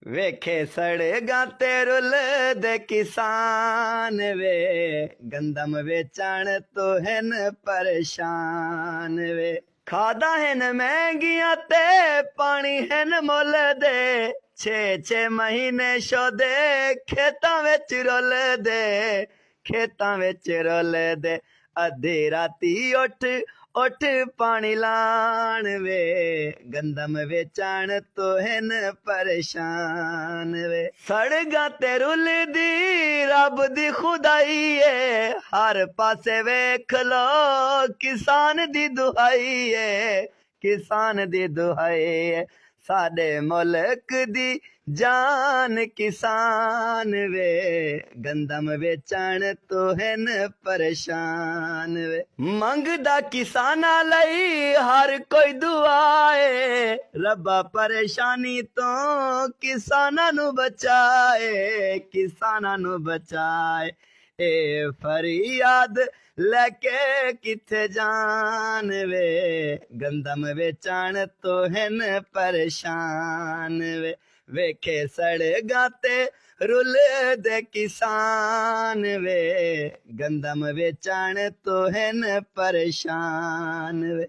वेखे सड़गा ते रुल दे किसान वे गंदम वेचण तो हैन परेशान वे खादा हैन महंगियां ते पानी हैन मुल दे 6-6 महीने शोदे खेतां विच रुल दे खेतां विच रुल दे अद्धी राती उठ उठ पानी लान वे गंदम वेचण तो हैन परेशान वे सड़गा ते रुल दी रब दी खुदाई है हर पासे वेख लो किसान दी दुहाई है किसान दी दुहाई है साडे मुल्क दी जान किसान वे गंदम वेचण तो हैन परेशान वे मंगदा किसाना लई हर कोई दुआए रब्बा परेशानी तो किसाना नु बचाए किसाना नु बचाए ए फरियाद लेके किथे जान वे गंदम वेचण तो हैन परेशान वे वेखे सड़गा ते रुल दे किसान वे गंदम वेचण तो हैन परेशान वे